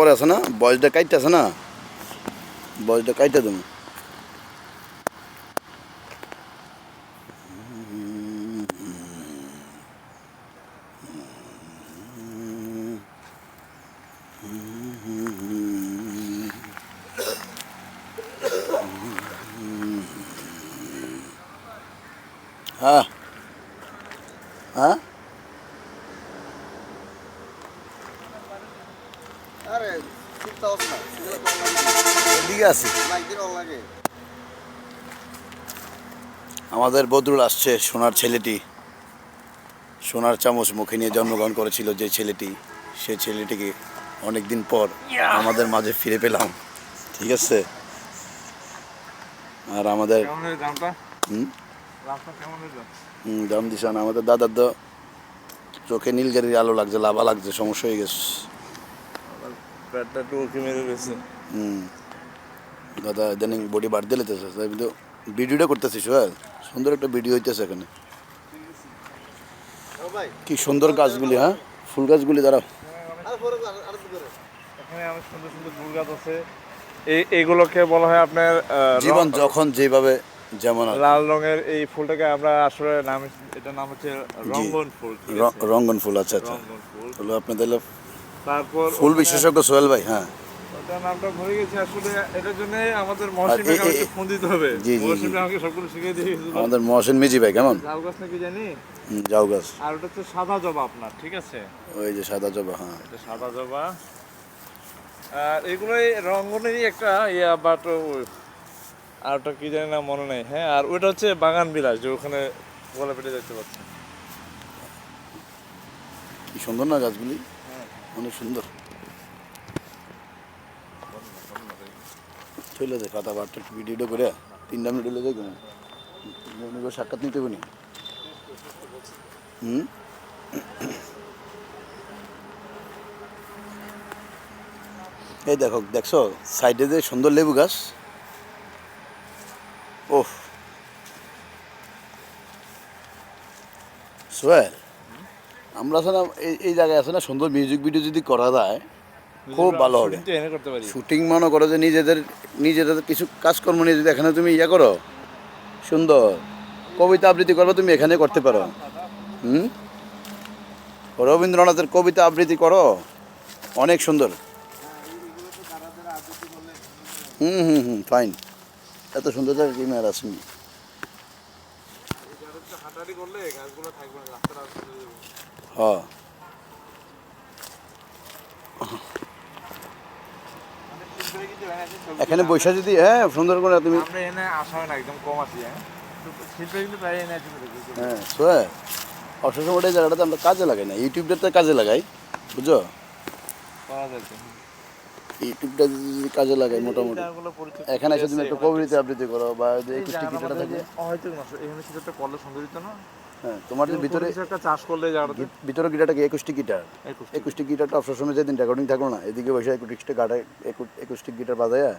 পরে আছে না বয়সটা কাইটে আছে না বয়সটা কাইটে তুমি হ্যাঁ হ্যাঁ এদিকে আছি আমাদের বদরুল আসছে সোনার ছেলেটি সোনার চামচ মুখে নিয়ে জন্মগ্রহণ করেছিল যে ছেলেটি সে ছেলেটিকে অনেক দিন পর আমাদের মাঝে ফিরে পেলাম ঠিক আছে আর আমাদের দাম দিছে না আমাদের দাদার তো চোখে নীলগাড়ির আলো লাগছে লাভা লাগছে সমস্যা হয়ে গেছে দাদা ইদানিং বডি বাড়তে লেতেছে কিন্তু ভিডিওটা করতেছিস সুন্দর একটা ভিডিও হইতেছে এখানে কি সুন্দর গাছগুলি হ্যাঁ ফুল গাছগুলি দাঁড়াও এখানে অনেক সুন্দর সুন্দর ফুল গাছ আছে এইগুলোকে বলা হয় আপনার জীবন যখন যেভাবে যেমন লাল রঙের এই ফুলটাকে আমরা আসলে নাম এটার নাম হচ্ছে রঙ্গন ফুল রঙ্গন ফুল আচ্ছা আচ্ছা রঙ্গন ফুল হলো আপনাদের তারপর ফুল বিশেষজ্ঞ সোহেল ভাই হ্যাঁ ওটার নামটা ভুলে গেছি আসলে এটার জন্য আমাদের মহসিনকে আমাকে ফোন দিতে হবে মহসিন আমাকে সবগুলো শিখিয়ে দিয়ে আমাদের মহসিন মিজি ভাই কেমন জাউ গাছ নাকি জানি জাউ গাছ আর ওটা হচ্ছে সাদা জবা আপনার ঠিক আছে ওই যে সাদা জবা হ্যাঁ এটা সাদা জবা আর এগুলোই রঙ্গনেরই একটা ইয়া বাট আর ওটা কি জানি না মনে নেই হ্যাঁ আর ওইটা হচ্ছে বাগান বিলাস যে ওখানে গোলা পেটে দেখতে পাচ্ছেন কি সুন্দর না গাছগুলি অনেক সুন্দর চলে যায় কথাবার্তা ভিডিওটা করে 3 মিনিট হলে যাই কোনো সাক্ষাৎ নিতে পারি এই দেখছো সাইডে যে সুন্দর লেবু গাছ ওহ সোহেল আমরা আছে না এই জায়গায় আছে না সুন্দর মিউজিক ভিডিও যদি করা যায় খুব ভালো হবে শুটিং মনে করো যে নিজেদের কিছু কাজকর্ম নিয়ে যদি এখানে তুমি ইয়ে করো সুন্দর কবিতা আবৃত্তি করো তুমি এখানে করতে পারো রবীন্দ্রনাথের কবিতা আবৃত্তি করো অনেক সুন্দর ফাইন এত সুন্দর জায়গা কি মেয়ার আসেনি হ্যাঁ এখানে বৈশা যদি হ্যাঁ সুন্দর করে তুমি হ্যাঁ সোয়া অবসর সময়টা এই জায়গাটাতে আমরা কাজে লাগাই না ইউটিউবটাতে কাজে লাগাই বুঝছো ইউটিউবটা যদি কাজে লাগাই মোটামুটি এখানে এসে তুমি একটা কবিতা আবৃত্তি করো বা 21টি গিটার থাকে হ্যাঁ তোমার যে ভিতরে একটা চাষ করলে ভিতরে গিটারটা কি 21টি গিটার 21টি গিটারটা অবসর সময় যেদিন রেকর্ডিং থাকলো না এদিকে বসে 21টি গাড়ে 21টি গিটার বাজায়া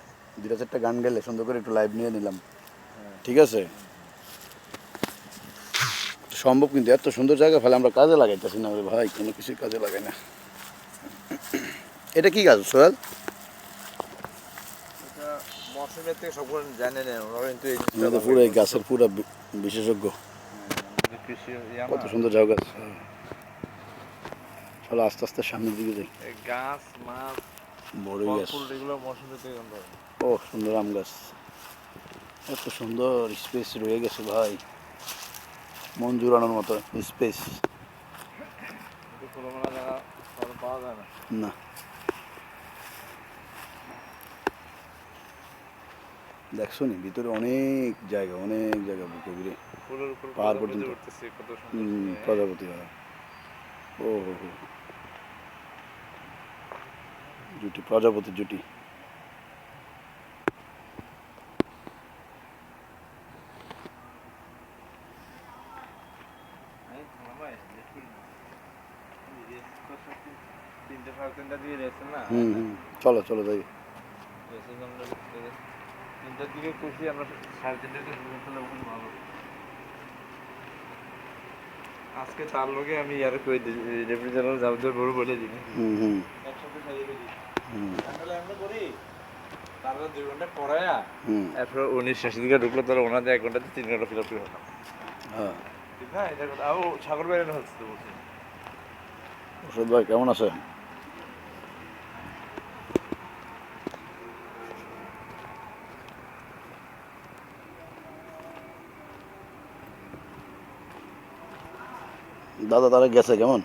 2-4টা গান গেলে সুন্দর করে একটু লাইভ নিয়ে নিলাম ঠিক আছে সম্ভব কিন্তু এত সুন্দর জায়গা ফলে আমরা কাজে লাগাইতেছি না ভাই কোনো কিছুই কাজে লাগাই না এটা কি গাছ সোহেল পুরো এই গাছের পুরো বিশেষজ্ঞ কত সুন্দর জায়গা গাছ চলো আস্তে আস্তে সামনের দিকে যাই গাছ মাছ বড় গাছ ও সুন্দর আম গাছ এত সুন্দর স্পেস রয়ে গেছে ভাই মন জুড়ানোর মতো স্পেস না দেখছো নি ভিতরে অনেক জায়গা বুকে ঘুরে পাহাড় পর্যন্ত প্রজাপতি হয় ও হো জুটি প্রজাপতির জুটি চলো চলো যাই আজকে তার লগে আমি ইয়ার কই রেফ্রিজারেটর যাবতীয় বড় বলে দিই একসাথে খাইয়ে দিই আমরা করি তারপরে 2 ঘন্টা পরে হুম এরপর উনি শেষের দিকে ঢুকলো তাহলে ওনাদের 1 ঘন্টাতে 3 ঘন্টা ফিল আপ করে হলাম হ্যাঁ ঠিক না এটা কথা ও সাগর বাইরে হচ্ছে তো বলছি ওষুধ ভাই কেমন আছে দাদা তারা গেছে কেমন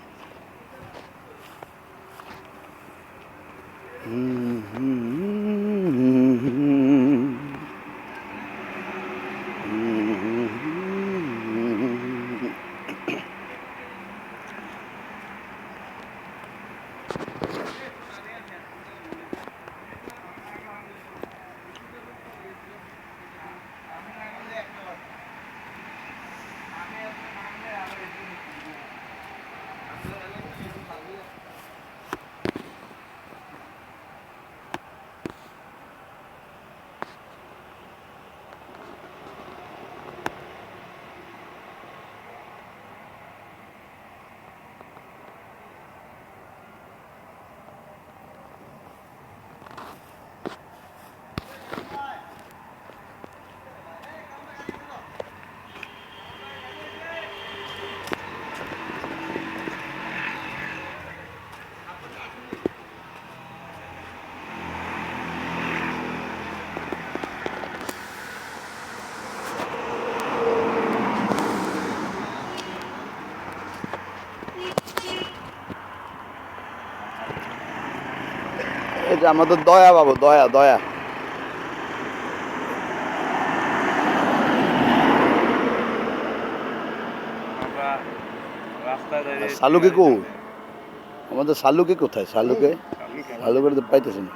এই যে আমাদের দয়া বাবু দয়া দয়া আমরা রাস্তায় দাঁড়িয়ে শালুকে কো আমাদের শালুকে কোথায় শালুকে শালুকে তো পাইতেছি না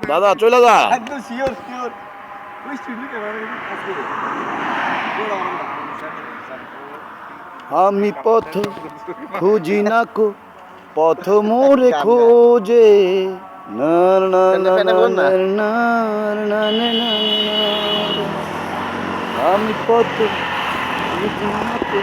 দাদা চলে যা একদম শিওর শিওর ওই স্টুডিও ক্যামেরা কাজ করে আমি পথ খুঁজি না কো পথ মোরে খোঁজে না না না না না না না না না। আমি পথ খুঁজি না কো